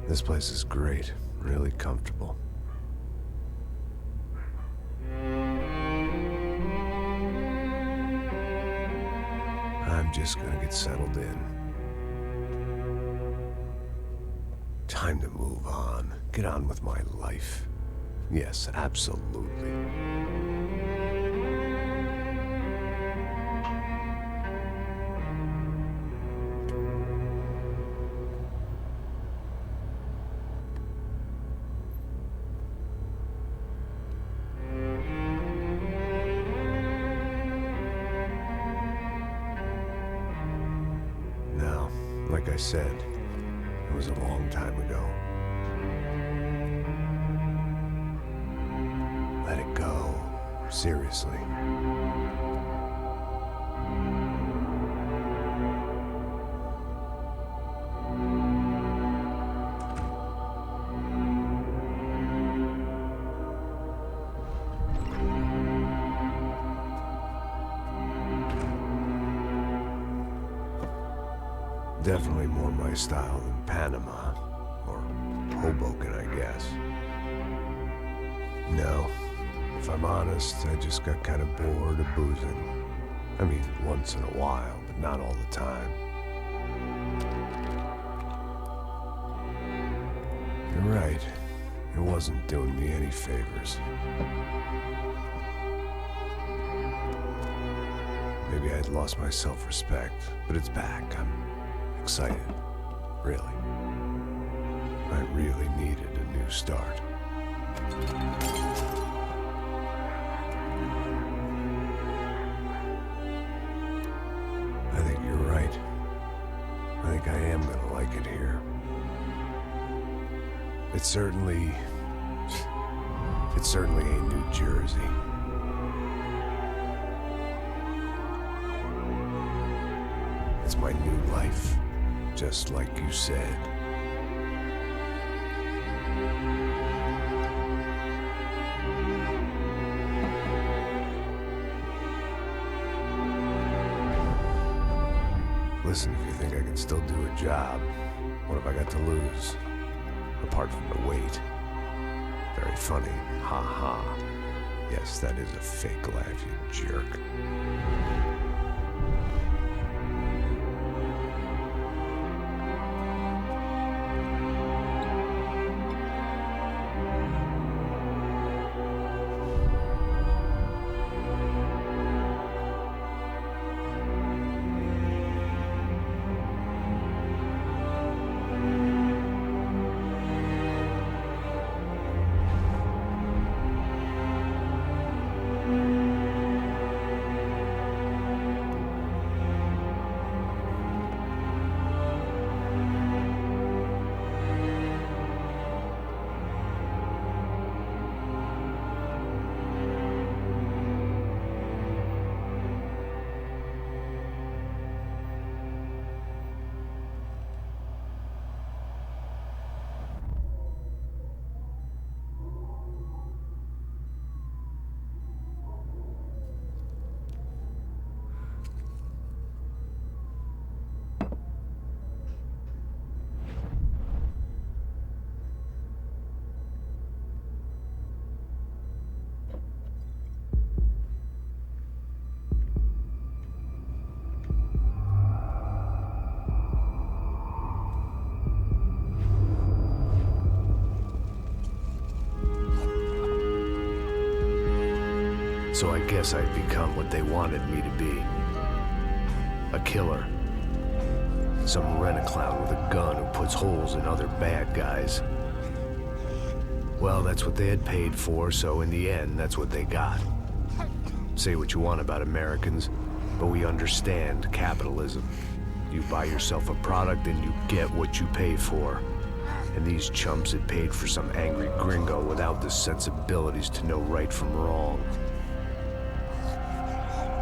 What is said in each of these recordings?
This place is great, really comfortable. I'm just gonna get settled in. Time to move on, get on with my life. Yes, absolutely. Like I said, it was a long time ago. Let it go. Seriously. Definitely more my style than Panama, or Hoboken, I guess. No, if I'm honest, I just got kind of bored of boozing. I mean, once in a while, but not all the time. You're right, it wasn't doing me any favors. Maybe I'd lost my self-respect, but it's back. I'm excited, really. I really needed a new start. I think you're right. I think I am gonna like it here. It certainly ain't New Jersey. It's my new life. Just like you said. Listen, if you think I can still do a job, what have I got to lose? Apart from the weight. Very funny. Ha ha. Yes, that is a fake laugh, you jerk. So I guess I'd become what they wanted me to be. A killer. Some rent-a-clown with a gun who puts holes in other bad guys. Well, that's what they had paid for, so in the end, that's what they got. Say what you want about Americans, but we understand capitalism. You buy yourself a product and you get what you pay for. And these chumps had paid for some angry gringo without the sensibilities to know right from wrong.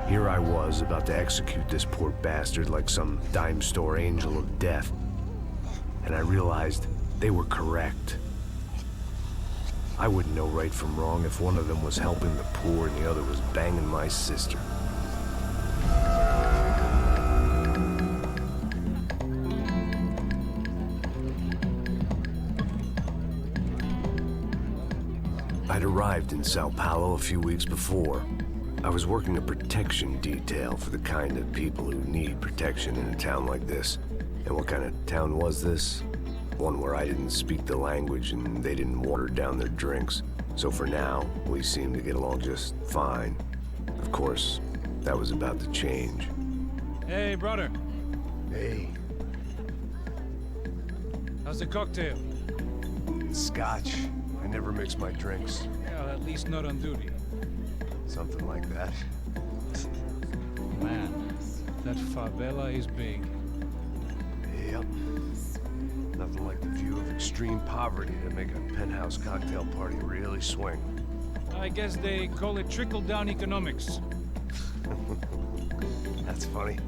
Here I was, about to execute this poor bastard like some dime store angel of death. And I realized they were correct. I wouldn't know right from wrong if one of them was helping the poor and the other was banging my sister. I'd arrived in Sao Paulo a few weeks before. I was working a protection detail for the kind of people who need protection in a town like this. And what kind of town was this? One where I didn't speak the language and they didn't water down their drinks. So for now, we seemed to get along just fine. Of course, that was about to change. Hey, brother. Hey. How's the cocktail? Scotch. I never mix my drinks. Yeah, at least not on duty. Something like that. Man, that favela is big. Yep. Nothing like the view of extreme poverty to make a penthouse cocktail party really swing. I guess they call it trickle-down economics. That's funny.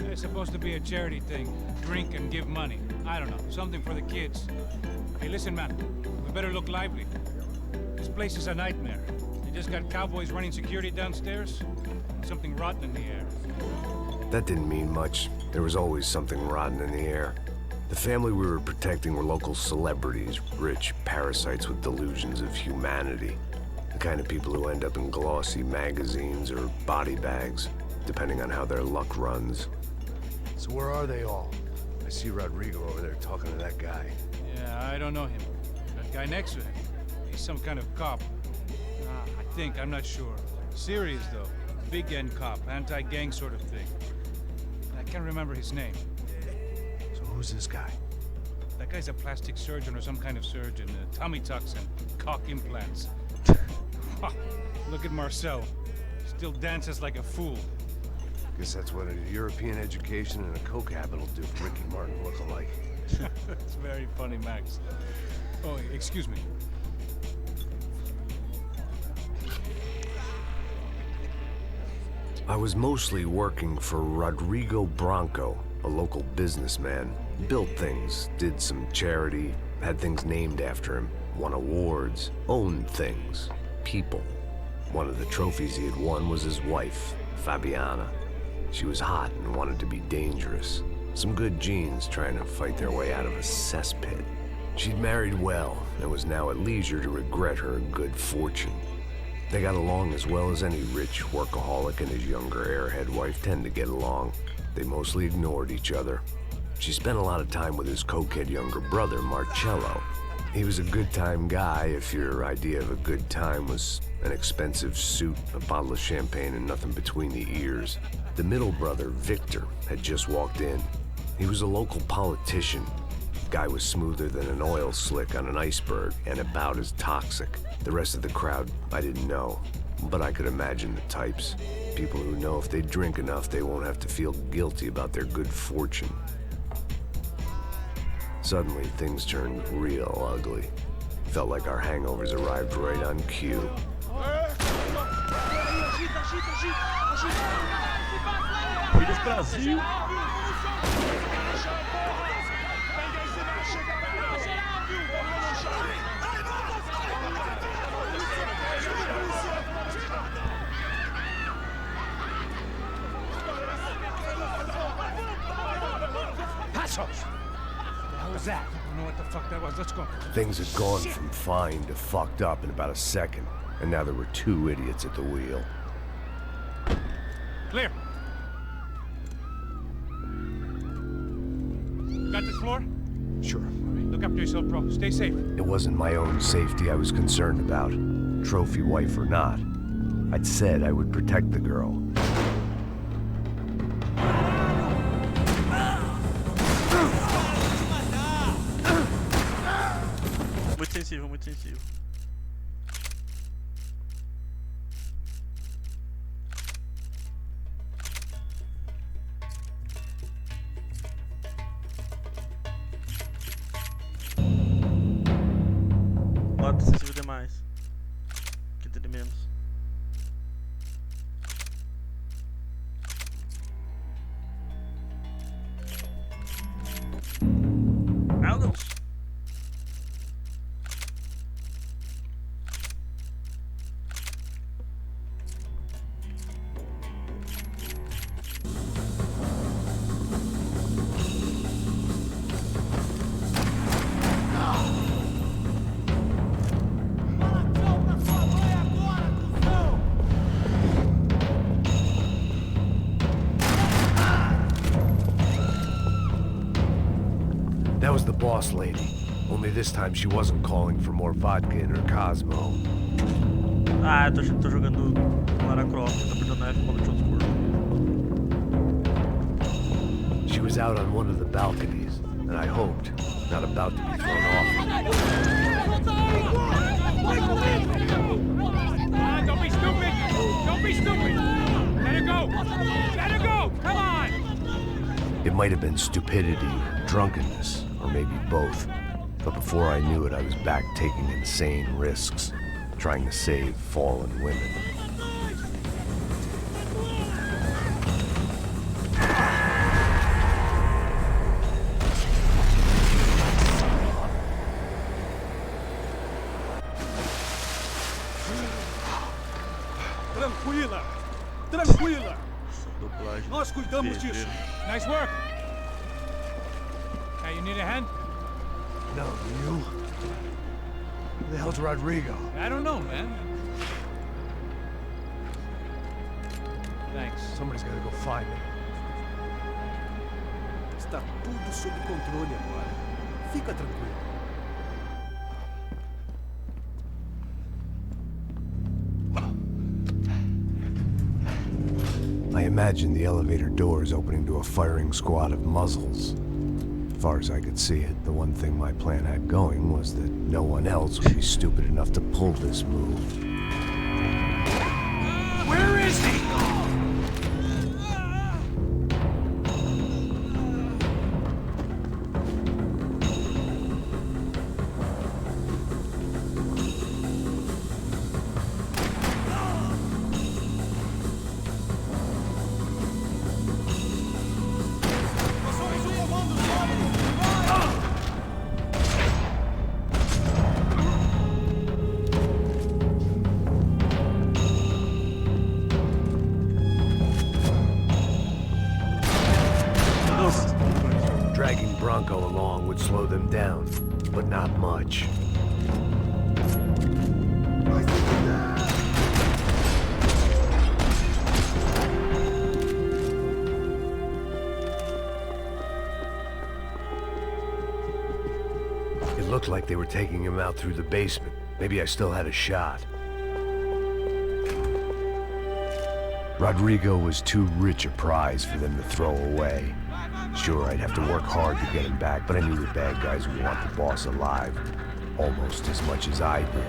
It's supposed to be a charity thing. Drink and give money. I don't know, something for the kids. Hey, listen, man. We better look lively. This place is a nightmare. They just got cowboys running security downstairs. Something rotten in the air. That didn't mean much. There was always something rotten in the air. The family we were protecting were local celebrities, rich parasites with delusions of humanity. The kind of people who end up in glossy magazines or body bags, depending on how their luck runs. So where are they all? I see Rodrigo over there talking to that guy. Yeah, I don't know him. That guy next to him. He's some kind of cop. I think, I'm not sure. Serious, though. Big end cop, anti-gang sort of thing. I can't remember his name. So who's this guy? That guy's a plastic surgeon or some kind of surgeon. Tummy tucks and cock implants. Look at Marcel. Still dances like a fool. Guess that's what a European education and a coke habit will do for Ricky Martin look-alike. That's very funny, Max. Oh, excuse me. I was mostly working for Rodrigo Branco, a local businessman. Built things, did some charity, had things named after him, won awards, owned things, people. One of the trophies he had won was his wife, Fabiana. She was hot and wanted to be dangerous. Some good genes trying to fight their way out of a cesspit. She'd married well and was now at leisure to regret her good fortune. They got along as well as any rich workaholic and his younger airhead wife tend to get along. They mostly ignored each other. She spent a lot of time with his cokehead younger brother, Marcello. He was a good-time guy if your idea of a good time was an expensive suit, a bottle of champagne, and nothing between the ears. The middle brother, Victor, had just walked in. He was a local politician. Guy was smoother than an oil slick on an iceberg and about as toxic. The rest of the crowd, I didn't know, but I could imagine the types. People who know if they drink enough, they won't have to feel guilty about their good fortune. Suddenly, things turned real ugly. Felt like our hangovers arrived right on cue. Filhos Brasil. Passos! What was that? I don't know what the fuck that was. Let's go. Things had gone from fine to fucked up in about a second, and now there were two idiots at the wheel. Clear. Got this floor? Sure. All right, look after yourself, bro. Stay safe. It wasn't my own safety I was concerned about, trophy wife or not. I'd said I would protect the girl. Muito sensível, muito sensível. O lado sensível demais. Que dele menos. Meu Deus! That was the boss lady. Only this time she wasn't calling for more vodka in her Cosmo. Ah, eu tô jogando Lara Croft, tô perdendo F com outro corpo. She was out on one of the balconies, and I hoped, not about to be thrown off. Don't be stupid! Don't be stupid! Let her go! Let her go! Come on! It might have been stupidity, drunkenness, or maybe both. But before I knew it, I was back taking insane risks, trying to save fallen women. Tranquila! Tranquila! Dublagem. Nós cuidamos disso. Nice work! Hey, you need a hand? No, you? Who the hell's Rodrigo? I don't know, man. Thanks. Somebody's gotta go find him. Está tudo sob controle agora. Fica tranquilo. I imagined the elevator doors opening to a firing squad of muzzles. As far as I could see it, the one thing my plan had going was that no one else would be stupid enough to pull this move. Where is he? Dragging Bronco along would slow them down, but not much. It looked like they were taking him out through the basement. Maybe I still had a shot. Rodrigo was too rich a prize for them to throw away. Sure, I'd have to work hard to get him back, but I knew the bad guys would want the boss alive almost as much as I did.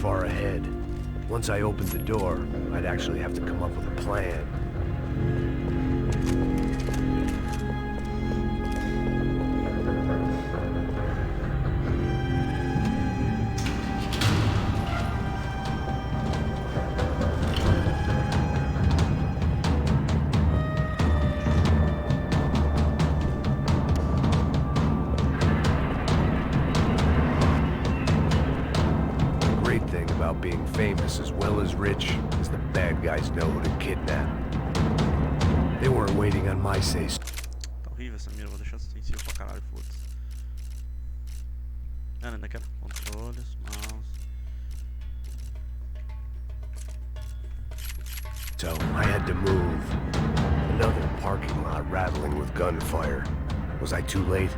Far ahead. Once I opened the door, I'd actually have to come up with a plan. Being famous as well as rich is the bad guys know who to kidnap. They weren't waiting on my say. horrível essa mira, vou deixar sensível pra caralho, foda-se. Ah, ainda quero controles, mouse. So I had to move. Another parking lot rattling with gunfire. Was I too late?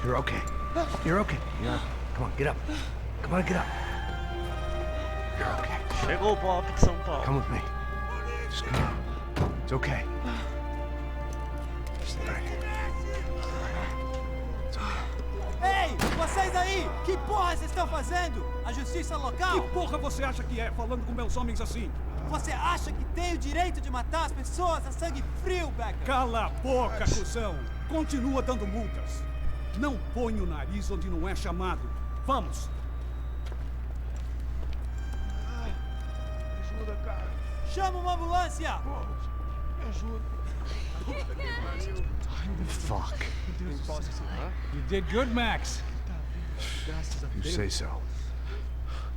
You're okay. You're okay. Come on, get up. Come on, get up. You're okay. Chegou o Bob de São Paulo. Come with me. Just come on. It's okay. Stay right here. It's okay. Ei, vocês aí! Que porra vocês estão fazendo? A justiça local? Que porra você acha que é, falando com meus homens assim? Você acha que tem o direito de matar as pessoas a sangue frio, Bagdá? Cala a boca, cuzão! Continua dando multas. Não põe o nariz onde não é chamado. Vamos! Me ajuda, cara. Chama uma ambulância! Me ajuda. Fuck. You did good, Max. You say so.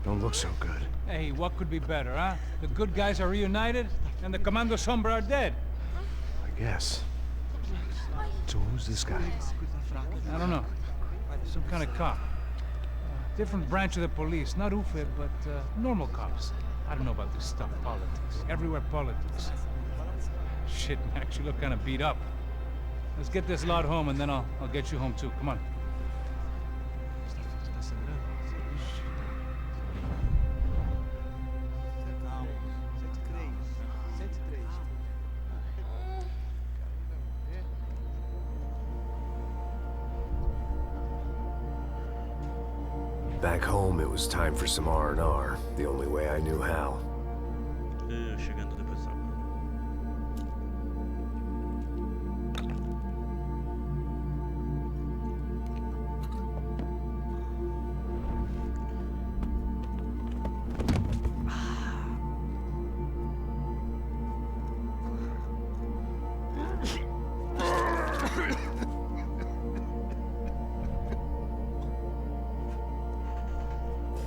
Don't look so good. Hey, what could be better, huh? The good guys are reunited, and the Commando Sombra are dead. I guess. So who's this guy? I don't know. Some kind of cop. Different branch of the police. Not UFE, but normal cops. I don't know about this stuff. Politics. Everywhere politics. Shit, Max, you look kind of beat up. Let's get this lot home, and then I'll get you home too. Come on. Back home, it was time for some R&R, the only way I knew how. Chegando depois do trabalho.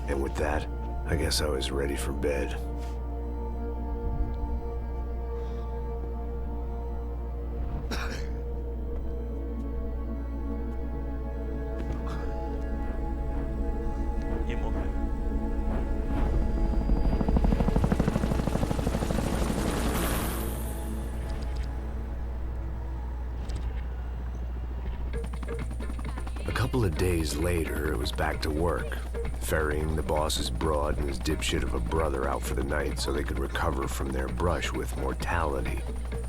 And with that, I guess I was ready for bed. E morreu. A couple of days later, it was back to work. Ferrying the boss's broad and his dipshit of a brother out for the night so they could recover from their brush with mortality.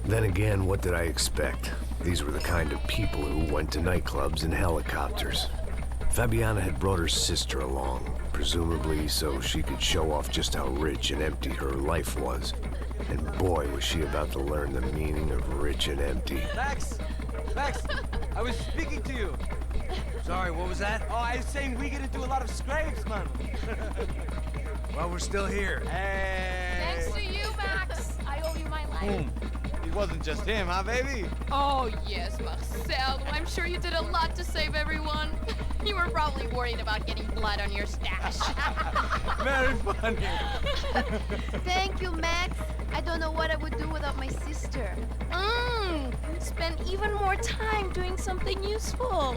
Then again, what did I expect? These were the kind of people who went to nightclubs in helicopters. Fabiana had brought her sister along, presumably so she could show off just how rich and empty her life was. And boy, was she about to learn the meaning of rich and empty. Max! Max! I was speaking to you! Sorry, what was that? Oh, I was saying we get into a lot of scrapes, man. Well, we're still here. Hey! Thanks to you, Max. I owe you my life. Boom. It wasn't just him, huh, baby? Oh, yes, Marcel. I'm sure you did a lot to save everyone. You were probably worried about getting blood on your stash. Very funny. Thank you, Max. I don't know what I would do without my sister. Spend even more time doing something useful.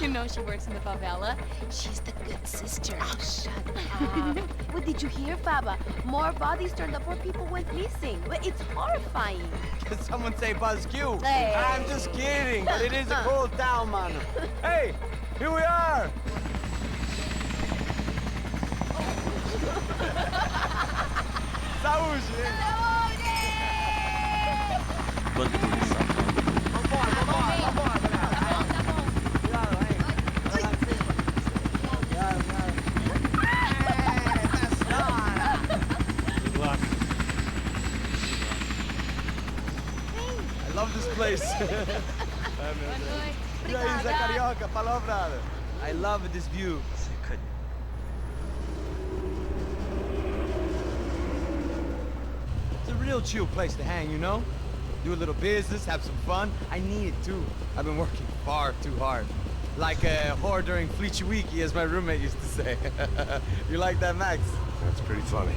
You know she works in the favela. She's the good sister. Oh, shut up. What did you hear, Baba? More bodies turned up where people went missing. Well, it's horrifying. Did someone say Buzz Q? Hey. I'm just kidding, but it is a cool town, man. Hey, here we are. Saúde. Bando de sapo. Vambora, vambora, galera. Cuidado, hein. Good luck. I love this place. E aí, Zé Carioca, falou, brother. I love this view. It's a real chill place to hang, you know? Do a little business, have some fun. I need it too. I've been working far too hard. Like a whore during Fleechy Weeky, as my roommate used to say. You like that, Max? That's pretty funny.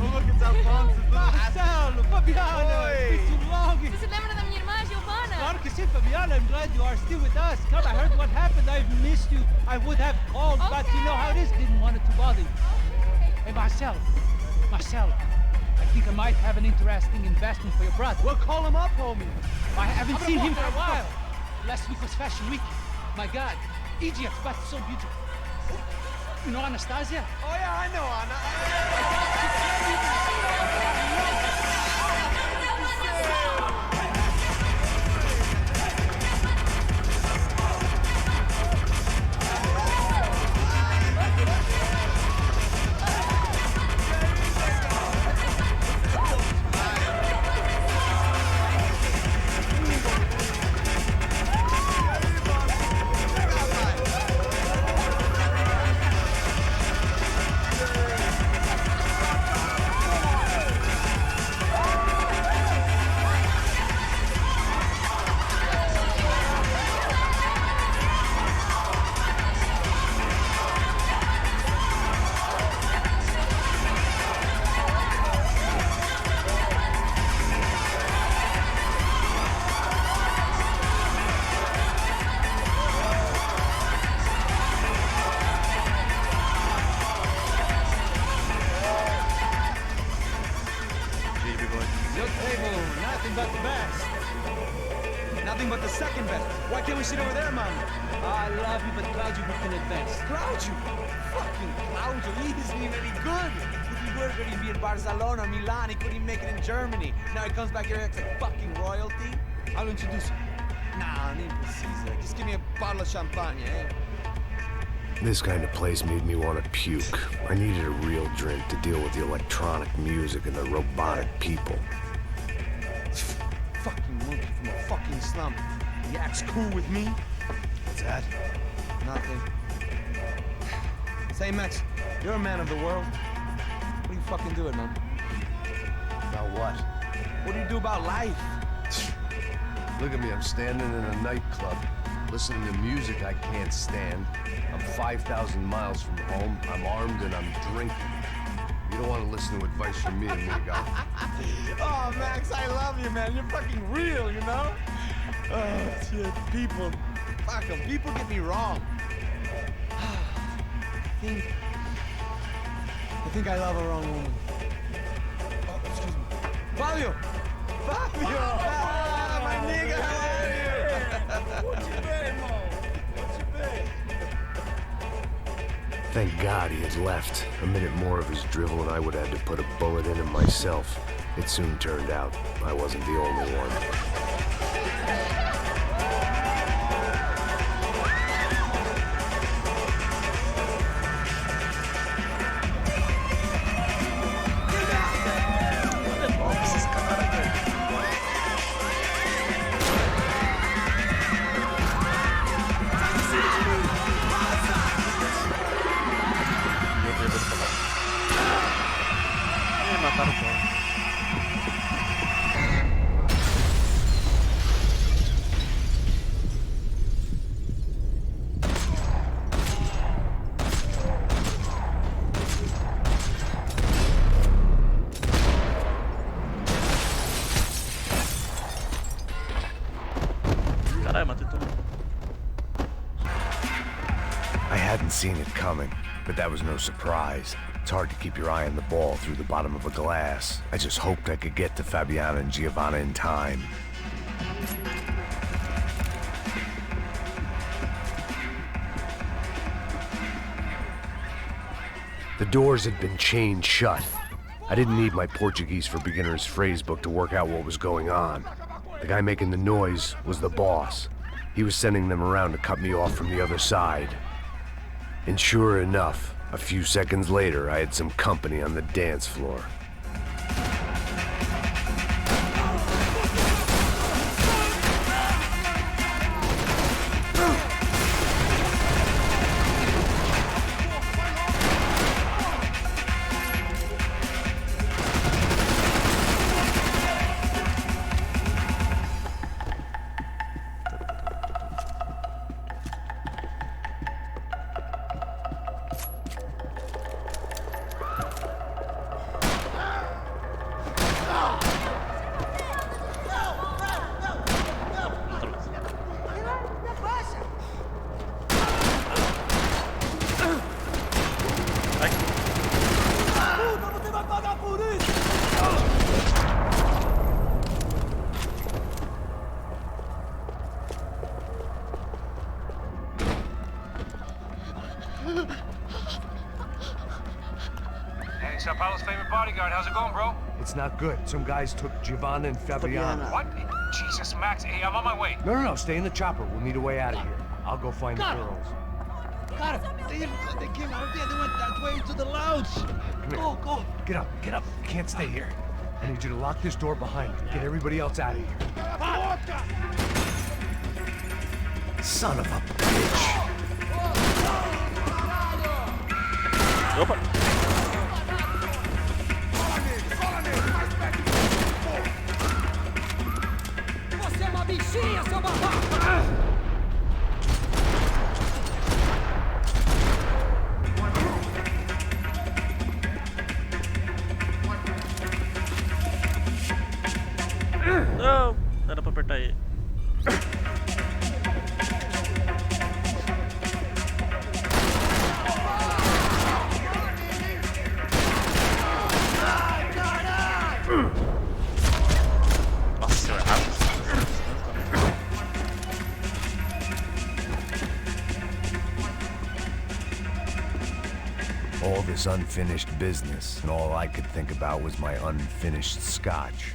Oh, look, it's Alfonso's little Marcelo, Fabiana, Oi. it's been too long. Você se lembra da minha irmã, Giovanna? Claro que sim, Fabiana. I'm glad you are still with us. Come, I heard what happened. I've missed you. I would have called, but you know how it is. Didn't want it to bother you. Hey, Marcelo, I think I might have an interesting investment for your brother. Well, call him up, homie. I haven't seen him for a while. Last week was Fashion Week. My God, Egypt, but so beautiful. You know Anastasia? Oh, yeah, I know, Anna. Your table, nothing but the best. Nothing but the second best. Why can't we sit over there, man? I love you, but Claudio booked in advance. Claudio? Fucking Claudio, he isn't even any good. If he were good, he'd be in Barcelona, Milan, he couldn't even make it in Germany. Now he comes back here acts like fucking royalty. I'll introduce you. Nah, nem precisa. Just give me a bottle of champagne, eh? This kind of place made me want to puke. I needed a real drink to deal with the electronic music and the robotic people. Fucking monkey from a fucking slum. He acts cool with me. What's that? Nothing. Say, Max, you're a man of the world. What do you fucking do it, man? About what? What do you do about life? Look at me, I'm standing in a nightclub, listening to music I can't stand. I'm 5,000 miles from home, I'm armed and I'm drinking. You don't want to listen to advice from me, amigo. Oh, Max, I love you, man. You're fucking real, you know? Oh, shit. People. Fuck 'em. People get me wrong. I think I love a wrong woman. Oh, excuse me. Fabio! Fabio! Ah, my nigga, how are you? What you been, Mo? What you been? Thank God he had left. A minute more of his drivel and I would have had to put a bullet in him myself. It soon turned out I wasn't the only one. Caralho, matei todo mundo. I hadn't seen it coming, but that was no surprise. It's hard to keep your eye on the ball through the bottom of a glass. I just hoped I could get to Fabiana and Giovanna in time. The doors had been chained shut. I didn't need my Portuguese for Beginners phrase book to work out what was going on. The guy making the noise was the boss. He was sending them around to cut me off from the other side. And sure enough, a few seconds later, I had some company on the dance floor. Hey, Sao Paulo's favorite bodyguard. How's it going, bro? It's not good. Some guys took Giovanna and Fabiana. What? Jesus, Max. Hey, I'm on my way. No, stay in the chopper. We'll need a way out of here. I'll go find the girls. Cara, they came out there. They went that way to the lounge. Go. Get up. You can't stay here. I need you to lock this door behind you. Get everybody else out of here. Son of a bitch. Opa! Você é uma bichinha, seu babaca! Não! Era pra apertar ele. Nossa, errado. All this unfinished business, and all I could think about was my unfinished scotch.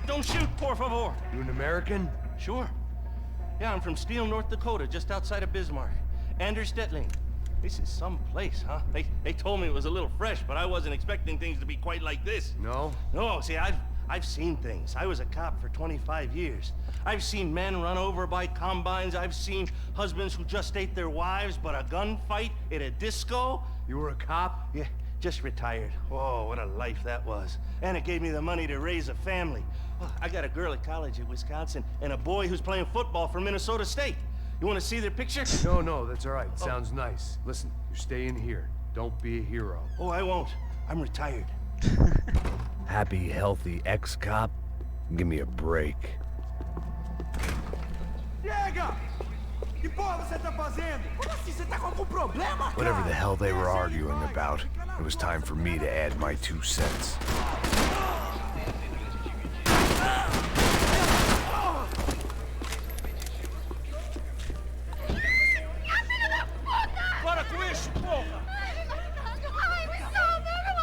Don't shoot, por favor. You an American? Sure. Yeah, I'm from Steele, North Dakota, just outside of Bismarck. Anders Detling. This is some place, huh? They told me it was a little fresh, but I wasn't expecting things to be quite like this. No? No, see, I've seen things. I was a cop for 25 years. I've seen men run over by combines. I've seen husbands who just ate their wives, but a gunfight at a disco. You were a cop? Yeah, just retired. Oh, what a life that was. And it gave me the money to raise a family. Oh, I got a girl at college at Wisconsin and a boy who's playing football for Minnesota State. You want to see their picture? No, that's all right. Sounds nice. Listen, you're staying here. Don't be a hero. Oh, I won't. I'm retired. Happy, healthy ex-cop? Give me a break. Chega! Que porra você tá fazendo? Como assim? Você tá com algum problema? Whatever the hell they were arguing about, it was time for me to add my 2 cents.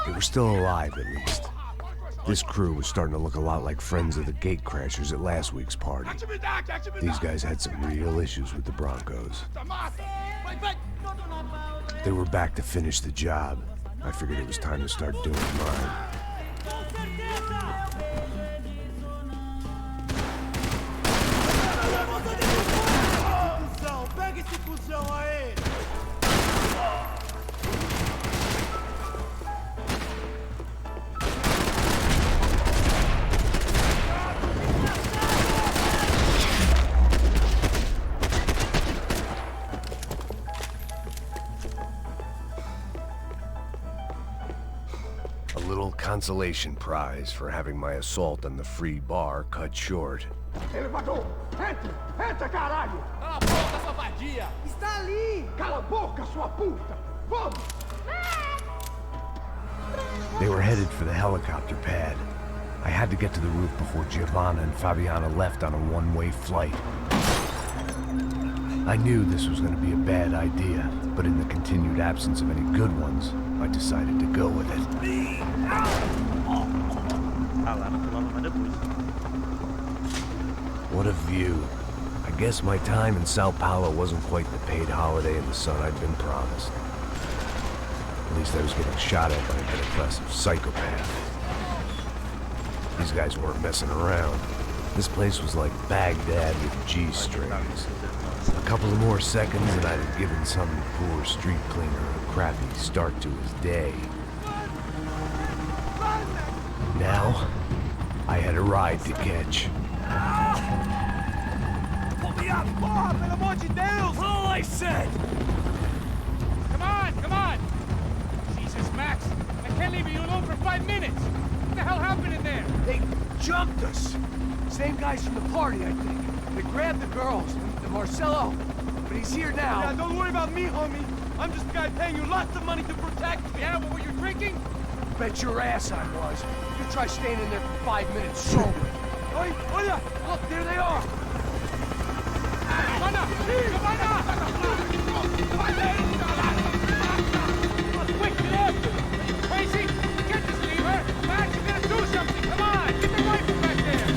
They were still alive, at least. This crew was starting to look a lot like friends of the gatecrashers at last week's party. These guys had some real issues with the Broncos. They were back to finish the job. I figured it was time to start doing mine. Pega esse cuzão aí! little consolation prize for having my assault on the free bar cut short. Elevador! Entre! Entra, caralho! Cala a boca, sua vadia! Está ali! Cala a boca, sua puta! Vamos! They were headed for the helicopter pad. I had to get to the roof before Giovanna and Fabiana left on a one-way flight. I knew this was going to be a bad idea, but in the continued absence of any good ones, I decided to go with it. What a view. I guess my time in Sao Paulo wasn't quite the paid holiday in the sun I'd been promised. At least I was getting shot at by a aggressive psychopath. These guys weren't messing around. This place was like Baghdá with G-strings. A couple of more seconds and I'd have given some poor street cleaner a crappy start to his day. Now, I had a ride to catch. Pull me up! Bob, pelo amor de Deus! All I said! Come on, come on! Jesus, Max, I can't leave you alone for 5 minutes. What the hell happened in there? They jumped us! Same guys from the party, I think. They grabbed the girls, the Marcelo. But he's here now. Yeah, don't worry about me, homie. I'm just the guy paying you lots of money to protect me. Yeah, what were you drinking? Bet your ass I was. You try staying in there for 5 minutes sober. Oi, olha! Look, there they are! Giovanna! Quick, get up! Crazy! Get this lever! Max, you gotta do something! Come on! Get the rifle back there!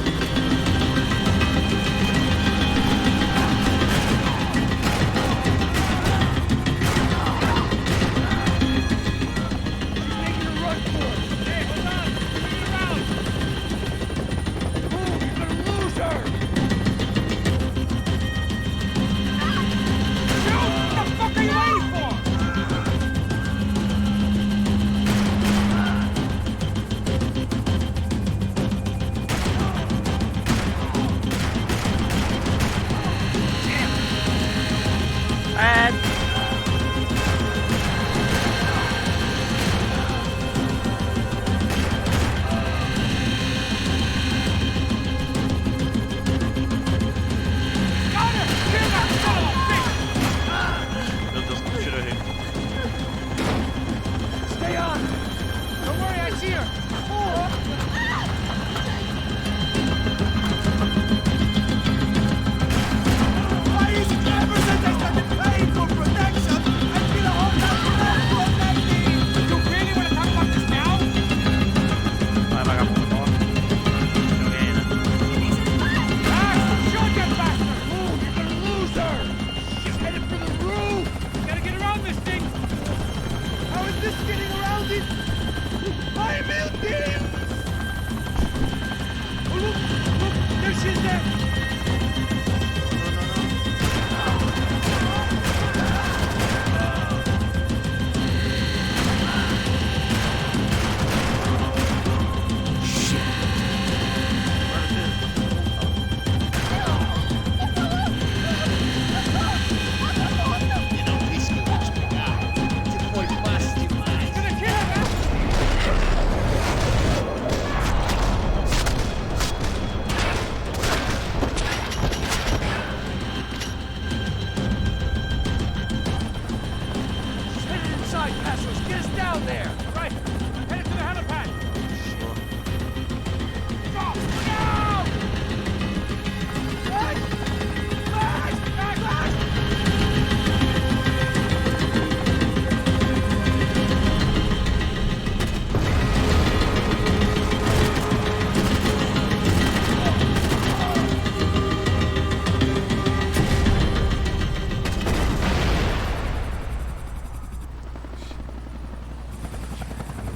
She's making a run for it! Hey, hold on! Bring it around! Move, you're gonna lose her! What the fuck are you waiting for? Meu Deus, como tiro errei. Stay on! Don't worry, I see her! Why is it never that they started paying for protection? I feel a whole lot more protecting! You really want to talk about this now? Vai, vagabundo, toma. Joguei, né? Max, shoot that bastard! Move, you're gonna lose her! She's headed for the roof! Gotta get around this thing! How is this getting around it? I will team! Oh, look, there she is there! Get us down there! Right, headed to the helipad!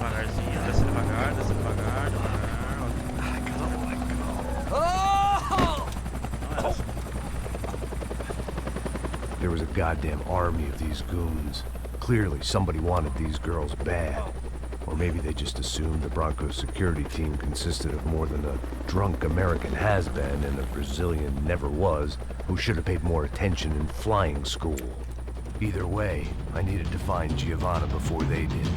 Devagarzinho, desce devagar, devagar. There was a goddamn army of these goons. Clearly, somebody wanted these girls bad. Or maybe they just assumed the Broncos security team consisted of more than a drunk American has-been and a Brazilian never-was who should have paid more attention in flying school. Either way, I needed to find Giovanna before they did.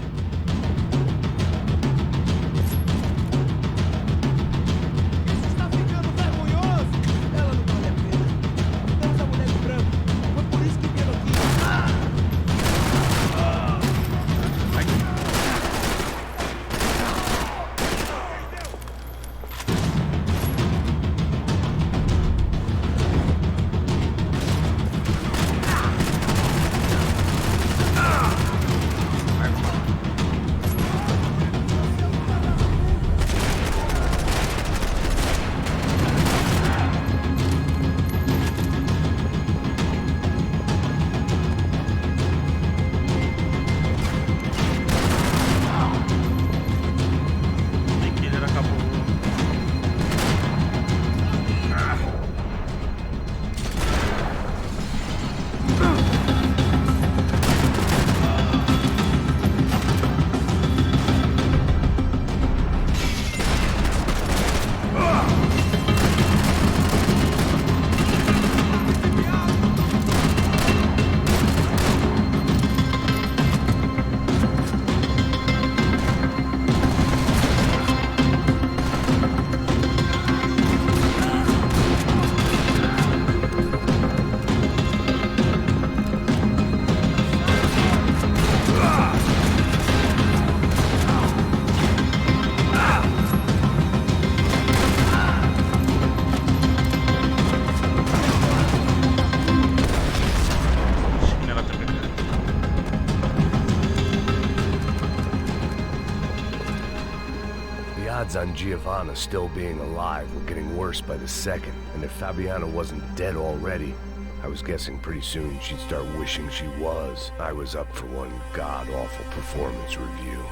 odds on Giovanna still being alive were getting worse by the second, and if Fabiana wasn't dead already, I was guessing pretty soon she'd start wishing she was. I was up for one god-awful performance review.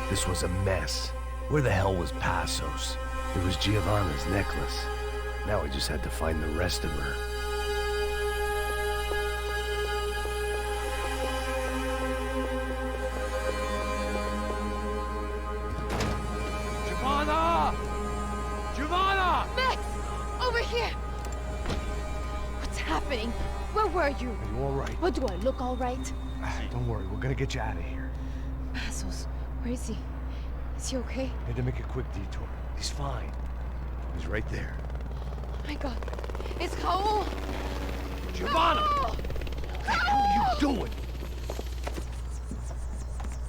This was a mess. Where the hell was Passos? It was Giovanna's necklace. Now I just had to find the rest of her. Giovanna! Giovanna! Max! Over here! What's happening? Where were you? Are you all right? What, do I look all right? Don't worry, we're gonna get you out of here. Passos, where is he? Is he okay? Had to make a quick detour. He's fine. He's right there. Oh my god. It's Raul! Giovanna! Raul! What the hell are you doing?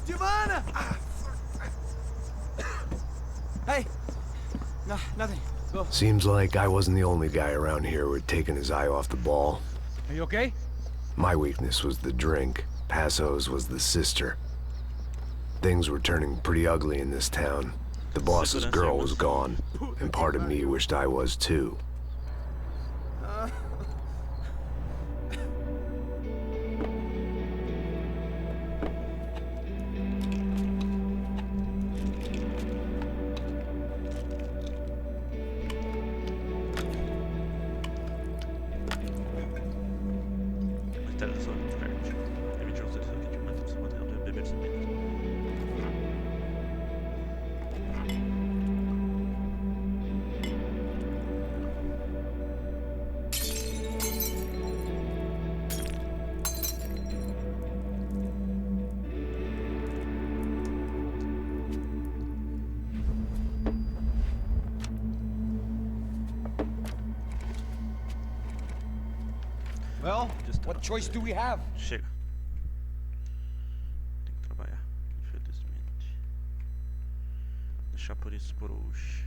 Giovanna! Hey! No, nothing. Go. Seems like I wasn't the only guy around here who had taken his eye off the ball. Are you okay? My weakness was the drink. Passos was the sister. Things were turning pretty ugly in this town. The boss's girl was gone, and part of me wished I was too. Well, what choice do we have? Chega. Tem que trabalhar, infelizmente. Deixar por isso por hoje.